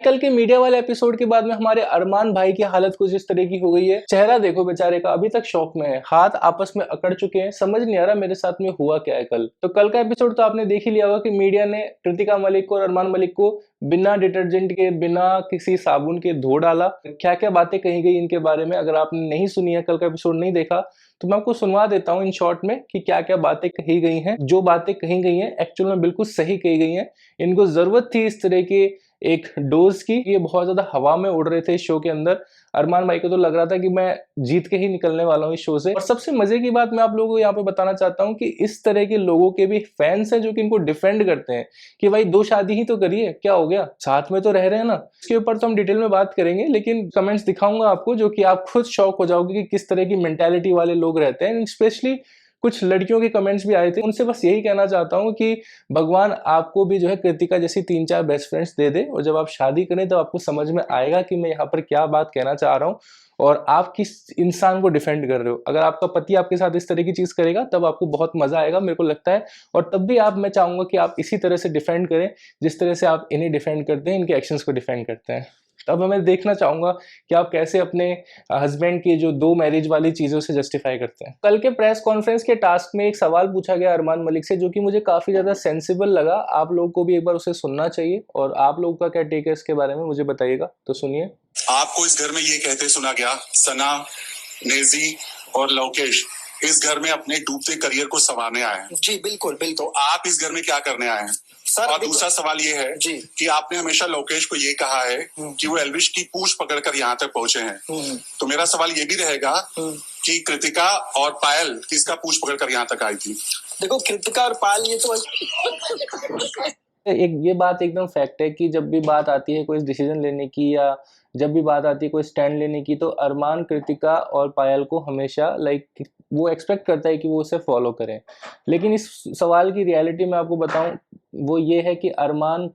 कल के मीडिया वाले एपिसोड के बाद में हमारे अरमान भाई की हालत कुछ इस तरह की हो गई है। चेहरा देखो बेचारे का, अभी तक शॉक में है, हाथ आपस में अकड़ चुके हैं, समझ नहीं आ रहा मेरे साथ में हुआ क्या है कल। तो कल का एपिसोड तो आपने देख ही लिया होगा कि मीडिया ने कृतिका मलिक को और अरमान मलिक को बिना डिटर्जेंट के, बिना किसी साबुन के धो डाला। क्या क्या बातें कही गई इनके बारे में, अगर आपने नहीं सुनी है, कल का एपिसोड नहीं देखा, तो मैं आपको सुनवा देता हूँ इन शॉर्ट में कि क्या क्या बातें कही गई हैं। जो बातें कही गई हैं एक्चुअल में बिल्कुल सही कही गई हैं। इनको जरूरत थी इस तरह की एक डोज की। ये बहुत ज्यादा हवा में उड़ रहे थे इस शो के अंदर। अरमान भाई को तो लग रहा था कि मैं जीत के ही निकलने वाला हूँ इस शो से। और सबसे मजे की बात मैं आप लोगों को यहाँ पे बताना चाहता हूँ कि इस तरह के लोगों के भी फैंस हैं जो कि इनको डिफेंड करते हैं कि भाई दो शादी ही तो करिए, क्या हो गया, साथ में तो रह रहे हैं ना। इसके ऊपर तो हम डिटेल में बात करेंगे, लेकिन कमेंट्स दिखाऊंगा आपको जो कि आप खुद शॉक हो जाओगे कि किस तरह की मेंटालिटी वाले लोग रहते हैं। स्पेशली कुछ लड़कियों के कमेंट्स भी आए थे। उनसे बस यही कहना चाहता हूँ कि भगवान आपको भी जो है कृतिका जैसी 3-4 बेस्ट फ्रेंड्स दे दे, और जब आप शादी करें तो आपको समझ में आएगा कि मैं यहाँ पर क्या बात कहना चाह रहा हूँ और आप किस इंसान को डिफेंड कर रहे हो। अगर आपका पति आपके साथ इस तरह की चीज करेगा तब आपको बहुत मजा आएगा, मेरे को लगता है। और तब भी मैं चाहूंगा कि आप इसी तरह से डिफेंड करें जिस तरह से आप इन्हें डिफेंड करते हैं, इनके एक्शंस को डिफेंड करते हैं। तब मैं देखना चाहूंगा कि आप कैसे अपने हस्बैंड की जो 2 मैरिज वाली चीजों से जस्टिफाई करते हैं। कल के प्रेस कॉन्फ्रेंस के टास्क में एक सवाल पूछा गया अरमान मलिक से, जो कि मुझे काफी ज्यादा सेंसिबल लगा। आप लोगों को भी एक बार उसे सुनना चाहिए, और आप लोगों का क्या टेक है इसके बारे में मुझे बताइएगा। तो सुनिए। आपको इस घर में ये कहते सुना गया, सना, नेजी और लवकेश इस घर में अपने डूबते करियर को संवारने आए हैं। जी बिल्कुल बिल्कुल। तो आप इस घर में क्या करने आए हैं सर? और दूसरा सवाल ये है जी कि आपने हमेशा लवकेश को ये कहा है कि वो एल्विश की पूंछ पकड़कर यहाँ तक पहुंचे हैं। तो मेरा सवाल ये भी रहेगा कि कृतिका और पायल किसका पूंछ पकड़कर यहाँ तक आई थी? देखो, कृतिका और पायल ये तो ये बात एकदम फैक्ट है कि जब भी बात आती है कोई डिसीजन लेने की, या जब भी बात आती है कोई स्टैंड लेने की, तो अरमान कृतिका और पायल को हमेशा वो एक्सपेक्ट करता है कि वो उसे फॉलो करें। लेकिन इस सवाल की रियलिटी मैं आपको बताऊं, वो ये है कि अरमान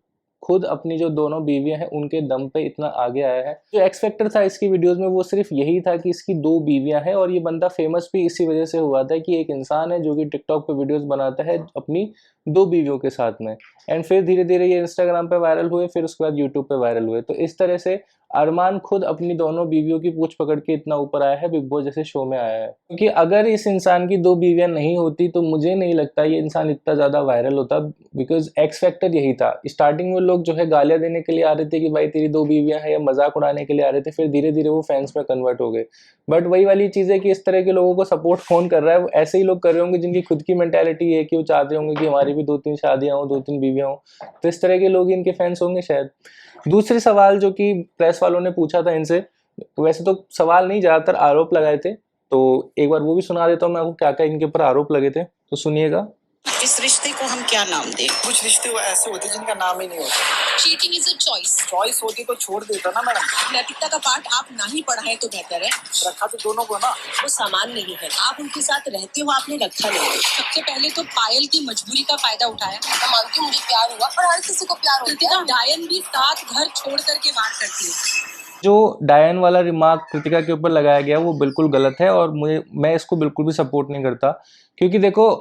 खुद अपनी जो दोनों बीवियां हैं उनके दम पे इतना आगे आया है। जो एक्स फैक्टर था इसकी वीडियोस में वो सिर्फ यही था कि इसकी 2 बीवियां हैं, और ये बंदा फेमस भी इसी वजह से हुआ था कि एक इंसान है जो कि टिकटॉक पे वीडियोस बनाता है अपनी 2 बीवियों के साथ में। एंड फिर धीरे धीरे ये इंस्टाग्राम पे वायरल हुए, फिर उसके बाद यूट्यूब पे वायरल हुए। तो इस तरह से अरमान खुद अपनी दोनों बीवियों की पूंछ पकड़ के इतना ऊपर आया है, बिग बॉस जैसे शो में आया है। क्योंकि अगर इस इंसान की 2 बीवियां नहीं होती तो मुझे नहीं लगता ये इंसान इतना ज्यादा वायरल होता, बिकॉज एक्स फैक्टर यही था। स्टार्टिंग में लोग जो है गालियां देने के लिए आ रहे थे कि भाई तेरी 2 बीवियां हैं, या मजाक उड़ाने के लिए आ रहे थे, फिर धीरे धीरे वो फैंस में कन्वर्ट हो गए। बट वही वाली चीज है कि इस तरह के लोगों को सपोर्ट कौन कर रहा है? वो ऐसे ही लोग कर रहे होंगे जिनकी खुद की मेंटालिटी है कि वो चाहते होंगे कि हमारी भी 2-3 शादियां हो, 2-3 बीवियां हो। तो इस तरह के लोग इनके फैंस होंगे शायद। दूसरे सवाल जो कि प्रेस वालों ने पूछा था इनसे, वैसे तो सवाल नहीं, ज्यादातर आरोप लगाए थे, तो एक बार वो भी सुना देता हूँ मैं आपको क्या क्या इनके ऊपर आरोप लगे थे, तो सुनिएगा। इस रिश्ते को हम क्या नाम दें? कुछ रिश्ते ऐसे होते जिनका नाम ही नहीं होता। Cheating is a choice. Choice होती तो छोड़ देता ना मैडम। नैतिकता का पाठ आप ना ही पढ़ाएं तो बेहतर है। रखा तो दोनों को ना। वो समान नहीं है, आप उनके साथ रहते हो, आपने रखा नहीं। सबसे पहले तो पायल की मजबूरी का फायदा उठाया। मैं मानती हूँ मुझे प्यार हुआ, और हर किसी को प्यार होता है। डायन भी साथ घर छोड़ करके बाहर करती है। जो डायन वाला रिमार्क कृतिका के ऊपर लगाया गया वो बिल्कुल गलत है, और मैं इसको बिल्कुल भी सपोर्ट नहीं करता। क्योंकि देखो,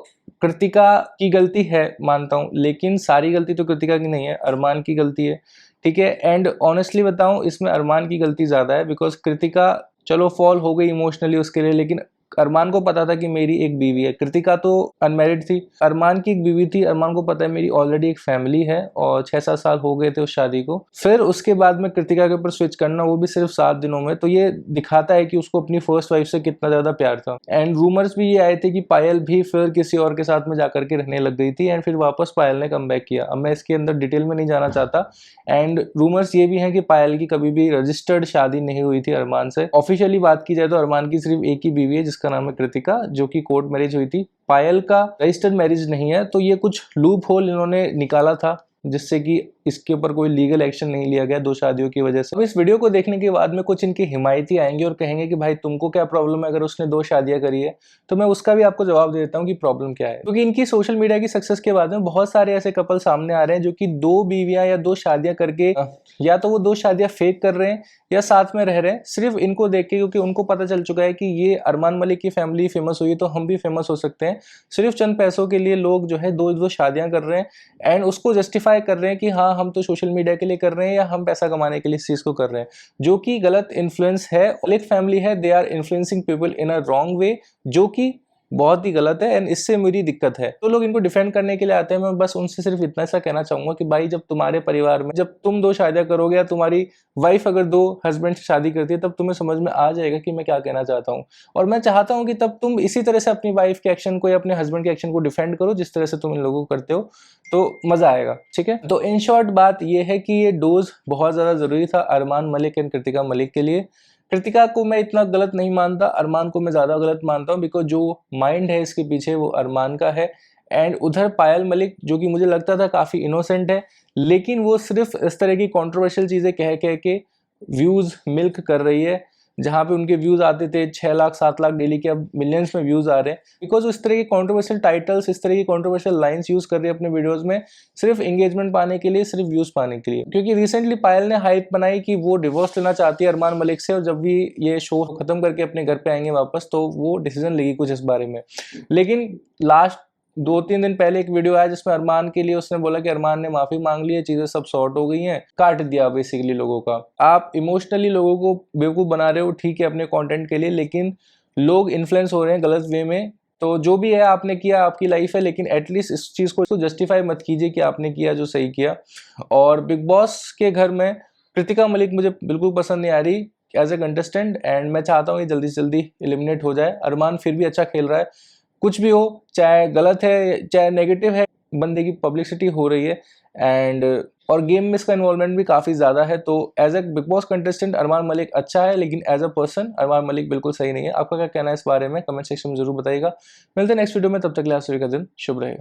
कृतिका की गलती है मानता हूँ, लेकिन सारी गलती तो कृतिका की नहीं है, अरमान की गलती है, ठीक है। एंड ऑनेस्टली बताऊं, इसमें अरमान की गलती ज्यादा है, बिकॉज कृतिका चलो फॉल हो गई इमोशनली उसके लिए, लेकिन अरमान को पता था कि मेरी एक बीवी है। कृतिका तो अनमैरिड थी, अरमान की एक बीवी थी। अरमान को पता है मेरी ऑलरेडी एक फैमिली है, और 6-7 साल हो गए थे उस शादी को। फिर उसके बाद में कृतिका के ऊपर स्विच करना, वो भी सिर्फ 7 दिनों में, तो ये दिखाता है कि उसको अपनी फर्स्ट वाइफ से कितना ज्यादा प्यार था। एंड रूमर्स भी ये आए थे कि पायल भी फिर किसी और के साथ में जाकर के रहने लग गई थी, एंड फिर वापस पायल ने कम बैक किया। अब मैं इसके अंदर डिटेल में नहीं जाना चाहता। एंड रूमर्स ये भी हैं कि पायल की कभी भी रजिस्टर्ड शादी नहीं हुई थी अरमान से। ऑफिशियली बात की जाए तो अरमान की सिर्फ एक ही बीवी है जिसका नाम है कृतिका, जो कि कोर्ट मैरिज हुई थी। पायल का रजिस्टर्ड मैरिज नहीं है। तो ये कुछ लूप होल इन्होंने निकाला था जिससे कि इसके ऊपर कोई लीगल एक्शन नहीं लिया गया 2 शादियों की वजह से। अब इस वीडियो को देखने के बाद में कुछ इनके हिमायती आएंगे और कहेंगे कि भाई तुमको क्या प्रॉब्लम है अगर उसने 2 शादियां करी है। तो मैं उसका भी आपको जवाब दे देता हूँ कि प्रॉब्लम क्या है। क्योंकि इनकी सोशल मीडिया की सक्सेस के बाद में बहुत सारे ऐसे कपल सामने आ रहे हैं जो कि 2 बीवियां या 2 शादियां करके, या तो वो 2 शादियां फेक कर रहे हैं या साथ में रह रहे हैं सिर्फ इनको देख के, क्योंकि उनको पता चल चुका है कि ये अरमान मलिक की फैमिली फेमस हुई तो हम भी फेमस हो सकते हैं। सिर्फ चंद पैसों के लिए लोग जो है 2-2 शादियां कर रहे हैं एंड उसको जस्टिफाई कर रहे हैं कि हाँ हाँ हम तो सोशल मीडिया के लिए कर रहे हैं या हम पैसा कमाने के लिए इस चीज को कर रहे हैं, जो कि गलत इन्फ्लुएंस है। एक फैमिली है, they are influencing people in a wrong way, जो कि बहुत ही गलत है एंड इससे मेरी दिक्कत है। तो लोग इनको डिफेंड करने के लिए आते हैं। मैं बस उनसे सिर्फ इतना सा कहना चाहूंगा कि भाई जब तुम्हारे परिवार में, जब तुम 2 शादियां करोगे या तुम्हारी वाइफ अगर 2 हस्बैंड से शादी करती है, तब तुम्हें समझ में आ जाएगा कि मैं क्या कहना चाहता हूँ। और मैं चाहता हूँ कि तब तुम इसी तरह से अपनी वाइफ के एक्शन को या अपने हस्बैंड के एक्शन को डिफेंड करो जिस तरह से तुम इन लोगों को करते हो, तो मजा आएगा। ठीक है, तो इन शॉर्ट बात यह है कि ये डोज बहुत ज्यादा जरूरी था अरमान मलिक एंड कृतिका मलिक के लिए। कृतिका को मैं इतना गलत नहीं मानता, अरमान को मैं ज्यादा गलत मानता हूँ, बिकॉज जो माइंड है इसके पीछे वो अरमान का है। एंड उधर पायल मलिक, जो कि मुझे लगता था काफी इनोसेंट है, लेकिन वो सिर्फ इस तरह की कंट्रोवर्शियल चीजें कह कह के व्यूज मिल्क कर रही है। जहाँ पे उनके व्यूज आते थे 6 लाख 7 लाख डेली के, अब मिलियंस में व्यूज आ रहे हैं, बिकॉज इस तरह के कंट्रोवर्शियल टाइटल्स, इस तरह की कंट्रोवर्शियल लाइंस यूज कर रही है अपने वीडियोस में, सिर्फ एंगेजमेंट पाने के लिए, सिर्फ व्यूज पाने के लिए। क्योंकि रिसेंटली पायल ने हाइप बनाई कि वो डिवोर्स लेना चाहती है अरमान मलिक से, और जब भी ये शो खत्म करके अपने घर पे आएंगे वापस, तो वो डिसीजन लेगी कुछ इस बारे में। लेकिन लास्ट 2-3 दिन पहले एक वीडियो आया जिसमें अरमान के लिए उसने बोला कि अरमान ने माफी मांग ली है, चीजें सब सॉर्ट हो गई हैं, काट दिया बेसिकली लोगों का। आप इमोशनली लोगों को बेवकूफ बना रहे हो, ठीक है, अपने कंटेंट के लिए, लेकिन लोग इन्फ्लुएंस हो रहे हैं गलत वे में। तो जो भी है आपने किया, आपकी लाइफ है, लेकिन एटलीस्ट इस चीज को जस्टिफाई मत कीजिए कि आपने किया जो सही किया। और बिग बॉस के घर में कृतिका मलिक मुझे बिल्कुल पसंद नहीं आ रही एज ए कंटेस्टेंट, एंड मैं चाहता हूँ ये जल्दी से जल्दी एलिमिनेट हो जाए। अरमान फिर भी अच्छा खेल रहा है, कुछ भी हो, चाहे गलत है चाहे नेगेटिव है, बंदे की पब्लिसिटी हो रही है एंड और गेम में इसका इन्वॉल्वमेंट भी काफ़ी ज़्यादा है। तो as a Big Boss contestant Armaan Malik अच्छा है, लेकिन as a person Armaan Malik बिल्कुल सही नहीं है। आपका क्या कहना है इस बारे में, कमेंट सेक्शन में जरूर बताइएगा। मिलते हैं नेक्स्ट वीडियो में, तब तक के लिए आप सभी का दिन शुभ रहे।